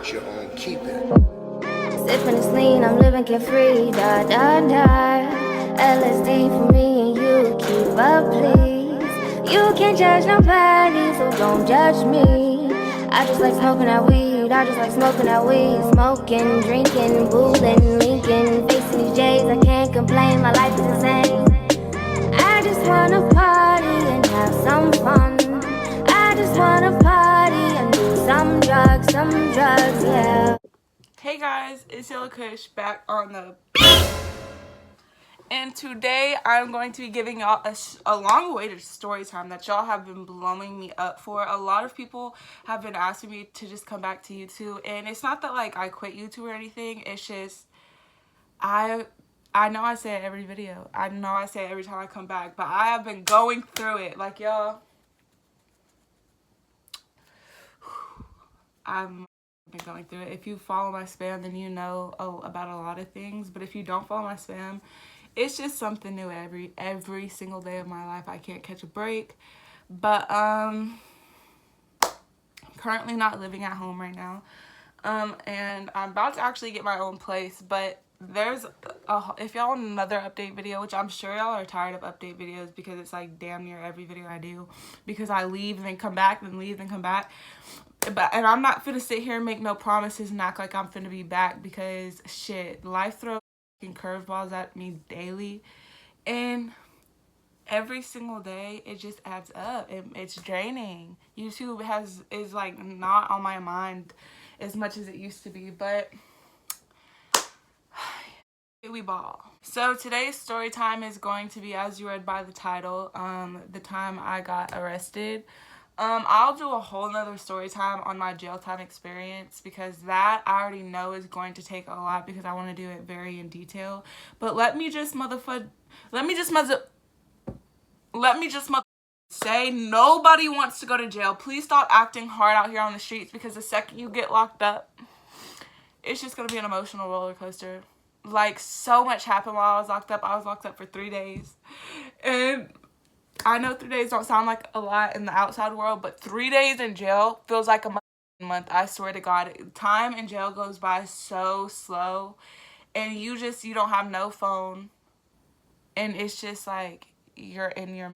at your own keeping. Sipping this lean, I'm living carefree, da da da. LSD for me and you, keep up please. You can't judge nobody, so don't judge me. I just like smoking that weed, I just like smoking that weed. Smoking, drinking, boozing, linking, facing these J's, I can't complain, my life is insane. I just wanna party and have some fun. I just wanna party and do some drugs, yeah. Hey guys, it's Yellowkushh back on the and today I'm going to be giving y'all a long-awaited story time that y'all have been blowing me up for. A lot of people have been asking me to just come back to YouTube, and it's not that like I quit YouTube or anything. It's just I know I say it every video. I know I say it every time I come back, but I have been going through it. Like, y'all, I've been going through it. If you follow my spam, then you know about a lot of things. But if you don't follow my spam, it's just something new every single day of my life. I can't catch a break. But currently not living at home right now. And I'm about to actually get my own place, but there's if y'all want another update video, which I'm sure y'all are tired of update videos because it's like damn near every video I do, because I leave and then come back, then leave and come back. And I'm not finna sit here and make no promises and act like I'm finna be back, because shit, life throws curveballs at me daily, and every single day it just adds up. It's draining. YouTube is like not on my mind as much as it used to be, but we ball. So today's story time is going to be, as you read by the title, the time I got arrested. I'll do a whole nother story time on my jail time experience, because that I already know is going to take a lot, because I want to do it very in detail. But let me just say nobody wants to go to jail. Please stop acting hard out here on the streets, because the second you get locked up, it's just going to be an emotional roller coaster. Like, so much happened while I was locked up. I was locked up for 3 days. And I know 3 days don't sound like a lot in the outside world, but 3 days in jail feels like a month. I swear to God, time in jail goes by so slow, and you don't have no phone, and it's just like you're in your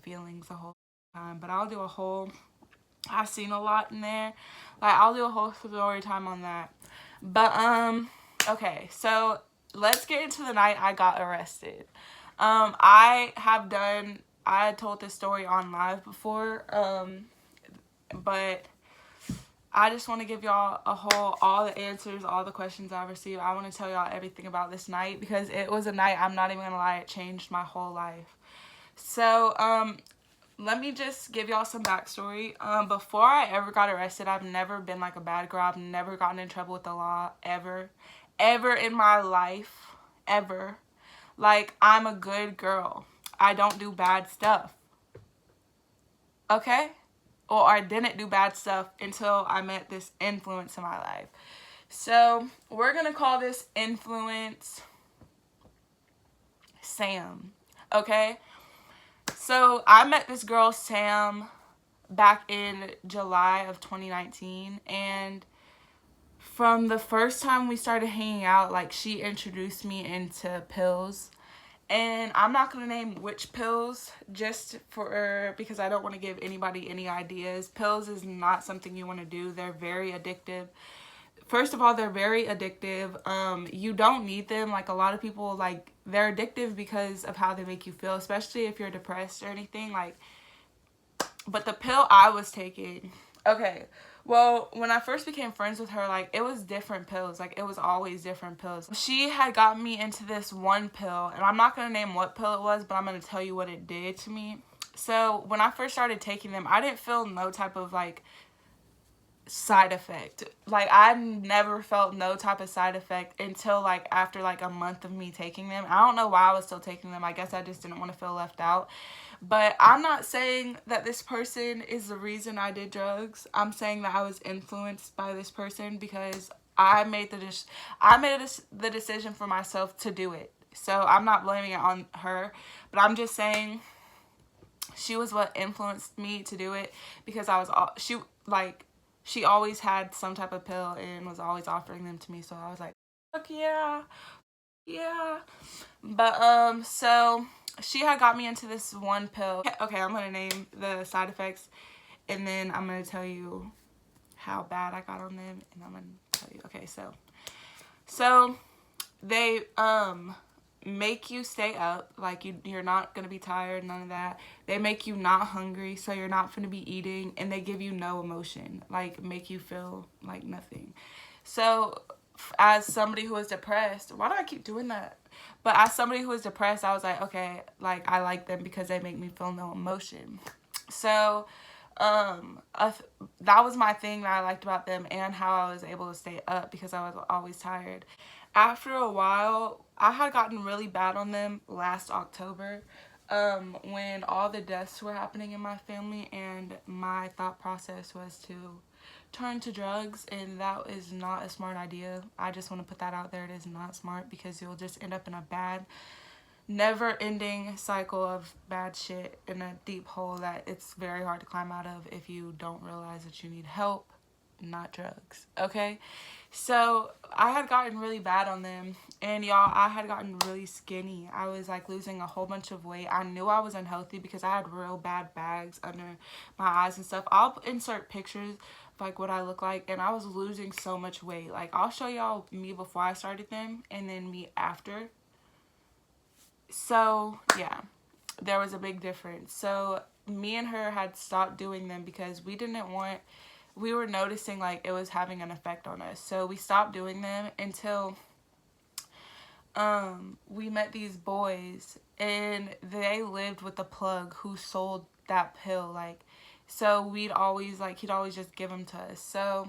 feelings the whole time. But I've seen a lot in there. Like, I'll do a whole story time on that. But okay, so let's get into the night I got arrested. I had told this story on live before, but I just want to give y'all all the answers, all the questions I've received. I want to tell y'all everything about this night, because it was a night, I'm not even gonna lie, it changed my whole life. So let me just give y'all some backstory. Before I ever got arrested, I've never been like a bad girl. I've never gotten in trouble with the law, ever in my life, ever. Like, I'm a good girl. I don't do bad stuff. Okay? Or I didn't do bad stuff until I met this influence in my life. So we're going to call this influence Sam. Okay? So I met this girl, Sam, back in July of 2019. And from the first time we started hanging out, like, she introduced me into pills. And I'm not going to name which pills, just because I don't want to give anybody any ideas. Pills is not something you want to do. They're very addictive. First of all, they're very addictive. You don't need them. Like, a lot of people, like, they're addictive because of how they make you feel, especially if you're depressed or anything. Like, but the pill I was taking, okay, well, when I first became friends with her, like, it was different pills. Like, it was always different pills. She had gotten me into this one pill, and I'm not going to name what pill it was, but I'm going to tell you what it did to me. So when I first started taking them, I didn't feel no type of, like, side effect. Like, I never felt no type of side effect until, like, after, like, a month of me taking them. I don't know why I was still taking them. I guess I just didn't want to feel left out. But I'm not saying that this person is the reason I did drugs. I'm saying that I was influenced by this person, because I made the decision for myself to do it. So I'm not blaming it on her, but I'm just saying she was what influenced me to do it, because she always had some type of pill and was always offering them to me. So I was like, fuck yeah, yeah. But so she had got me into this one pill. Okay, I'm gonna name the side effects, and then I'm gonna tell you how bad I got on them, and I'm gonna tell you. Okay, so they make you stay up, like you're not gonna be tired, none of that. They make you not hungry, so you're not gonna be eating, and they give you no emotion, like make you feel like nothing. So as somebody who is depressed, why do I keep doing that? But as somebody who is depressed, I was like, okay, like I like them because they make me feel no emotion. So that was my thing that I liked about them, and how I was able to stay up because I was always tired. After a while, I had gotten really bad on them last October, when all the deaths were happening in my family, and my thought process was to turn to drugs, and that is not a smart idea. I just want to put that out there. It is not smart, because you'll just end up in a bad, never-ending cycle of bad shit, in a deep hole that it's very hard to climb out of if you don't realize that you need help, not drugs. Okay, so I had gotten really bad on them, and y'all, I had gotten really skinny. I was like losing a whole bunch of weight. I knew I was unhealthy because I had real bad bags under my eyes and stuff. I'll insert pictures of like what I look like, and I was losing so much weight. Like, I'll show y'all me before I started them, and then me after. So yeah, there was a big difference. So me and her had stopped doing them because we were noticing like it was having an effect on us. So we stopped doing them until we met these boys, and they lived with the plug who sold that pill. Like, so he'd always just give them to us. So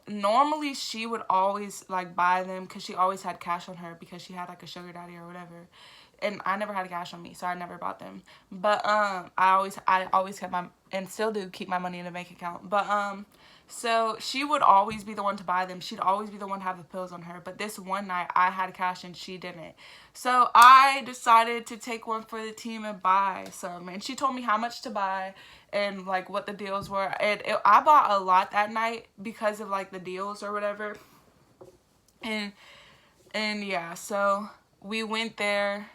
normally she would always like buy them because she always had cash on her because she had like a sugar daddy or whatever, and I never had cash on me, so I never bought them. But I always kept my, and still do, keep my money in a bank account. But so she would always be the one to buy them. She'd always be the one to have the pills on her. But this one night I had cash and she didn't. So I decided to take one for the team and buy some. And she told me how much to buy and like what the deals were. And I bought a lot that night because of like the deals or whatever. And yeah, so we went there.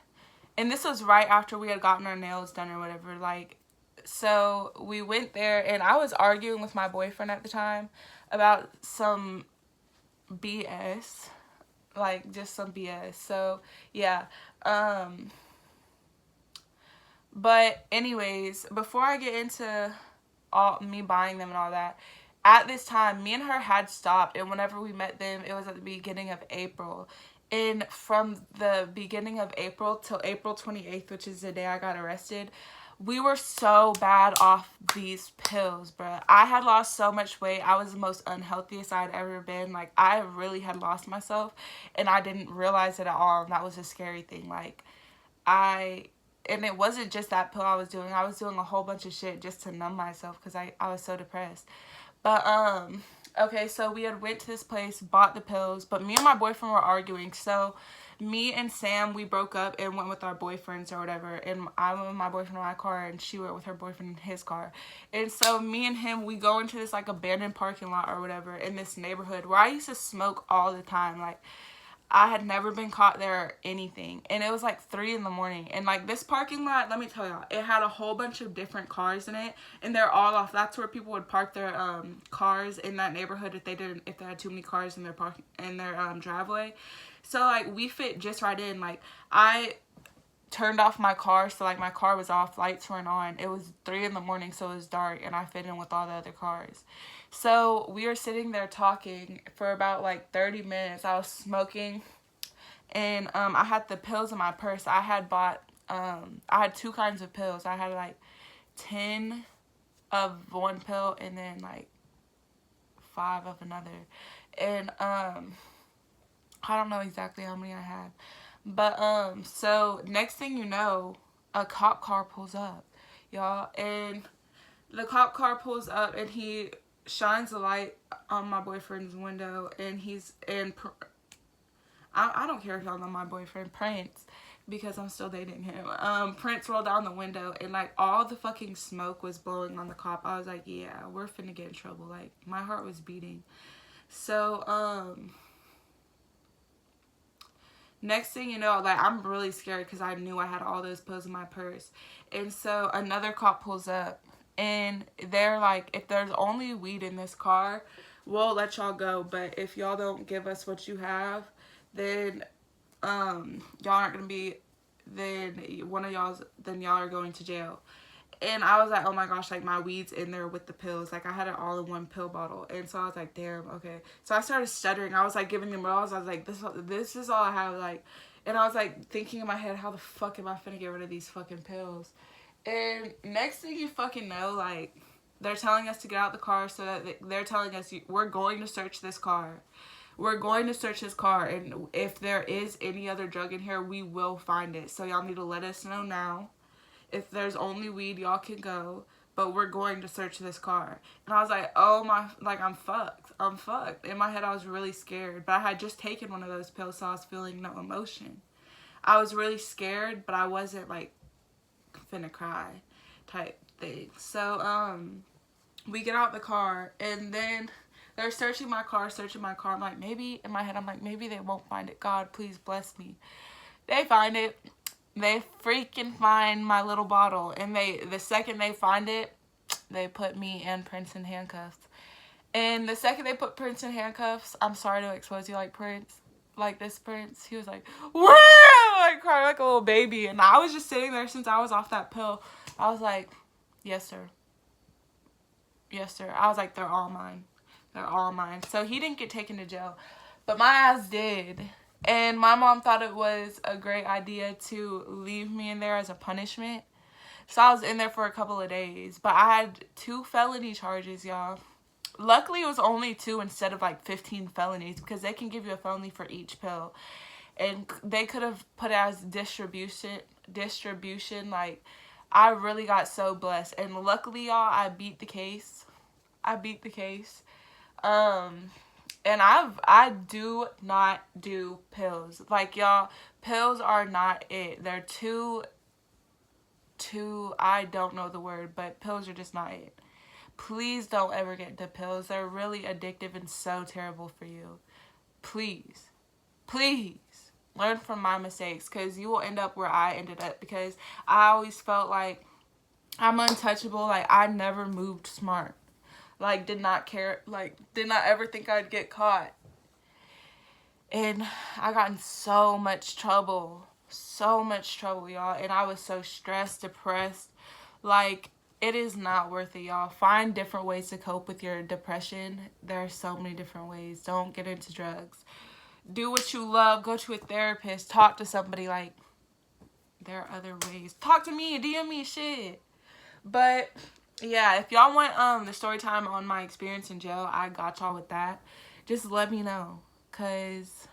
And this was right after we had gotten our nails done or whatever. Like, so we went there, and I was arguing with my boyfriend at the time about some BS, like just some BS. So yeah, but anyways, before I get into me buying them and all that, at this time me and her had stopped, and whenever we met them, it was at the beginning of April. And from the beginning of April till April 28th, which is the day I got arrested, we were so bad off these pills, bruh. I had lost so much weight. I was the most unhealthiest I'd ever been. Like, I really had lost myself, and I didn't realize it at all. And that was a scary thing. Like, and it wasn't just that pill I was doing. I was doing a whole bunch of shit just to numb myself because I was so depressed. But, okay, so we had went to this place, bought the pills, but me and my boyfriend were arguing. So me and Sam, we broke up and went with our boyfriends or whatever. And I went with my boyfriend in my car, and she went with her boyfriend in his car. And so me and him, we go into this like abandoned parking lot or whatever in this neighborhood where I used to smoke all the time. Like, I had never been caught there or anything. And it was like 3 in the morning. And like this parking lot, let me tell y'all, it had a whole bunch of different cars in it. And they're all off. That's where people would park their cars in that neighborhood if they had too many cars in their driveway. So like we fit just right in. Like, I turned off my car, so like my car was off, lights weren't on. It was 3 in the morning, so it was dark, and I fit in with all the other cars. So we were sitting there talking for about like 30 minutes. I was smoking, and I had the pills in my purse. I had bought I had 2 kinds of pills. I had like 10 of one pill and then like 5 of another. And I don't know exactly how many I had. But so next thing you know, a cop car pulls up, y'all, and the cop car pulls up, and he shines a light on my boyfriend's window, and I don't care if y'all know my boyfriend, Prince. because I'm still dating him. Prince rolled down the window and like all the fucking smoke was blowing on the cop. I was like, yeah, we're finna get in trouble. Like my heart was beating. So next thing you know, like I'm really scared because I knew I had all those pills in my purse. And so another cop pulls up and they're like, if there's only weed in this car, we'll let y'all go, but if y'all don't give us what you have, then y'all aren't gonna be, then y'all are going to jail. And I was like, oh my gosh, like my weed's in there with the pills. Like I had it all in one pill bottle. And so I was like, damn, okay. So I started stuttering. I was like giving them rolls. I was like, this is all I have. Like, and I was like thinking in my head, how the fuck am I finna get rid of these fucking pills? And next thing you fucking know, like they're telling us to get out the car, so that they're telling us, we're going to search this car. We're going to search his car, and if there is any other drug in here, we will find it. So y'all need to let us know now. If there's only weed, y'all can go, but we're going to search this car. And I was like, oh my, like I'm fucked. I'm fucked. In my head, I was really scared, but I had just taken one of those pills, so I was feeling no emotion. I was really scared, but I wasn't like finna cry type thing. So, we get out the car, and then they're searching my car. I'm like, maybe, in my head, I'm like, maybe they won't find it. God, please bless me. They find it. They freaking find my little bottle. And the second they find it, they put me and Prince in handcuffs. And the second they put Prince in handcuffs, I'm sorry to expose you like Prince. Like this Prince. He was like, woo! Like crying like a little baby. And I was just sitting there since I was off that pill. I was like, yes, sir. Yes, sir. I was like, they're all mine. They're all mine. So he didn't get taken to jail, but my ass did. And my mom thought it was a great idea to leave me in there as a punishment. So I was in there for a couple of days, but I had 2 felony charges, y'all. Luckily, it was only 2 instead of like 15 felonies, because they can give you a felony for each pill. And they could have put it as distribution. Like, I really got so blessed. And luckily, y'all, I beat the case. And I do not do pills. Like, y'all, pills are not it. They're too, I don't know the word, but pills are just not it. Please don't ever get into pills. They're really addictive and so terrible for you. Please learn from my mistakes, because you will end up where I ended up, because I always felt like I'm untouchable. Like, I never moved smart. Like, did not care. Like, did not ever think I'd get caught. And I got in so much trouble. So much trouble, y'all. And I was so stressed, depressed. Like, it is not worth it, y'all. Find different ways to cope with your depression. There are so many different ways. Don't get into drugs. Do what you love. Go to a therapist. Talk to somebody. Like, there are other ways. Talk to me. DM me shit. But yeah, if y'all want the story time on my experience in jail, I got y'all with that. Just let me know, cause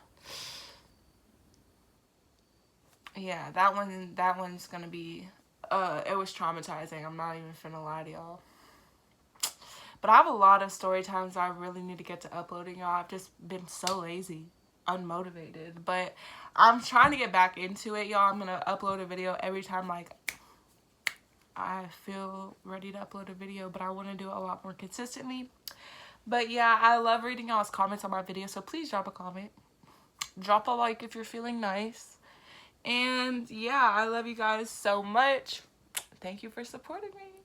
yeah, that one's gonna be it was traumatizing. I'm not even finna lie to y'all. But I have a lot of story times I really need to get to uploading, y'all. I've just been so lazy, unmotivated. But I'm trying to get back into it, y'all. I'm gonna upload a video every time, like, I feel ready to upload a video, but I want to do it a lot more consistently. But yeah, I love reading y'all's comments on my video, so please drop a comment. Drop a like if you're feeling nice. And yeah, I love you guys so much. Thank you for supporting me.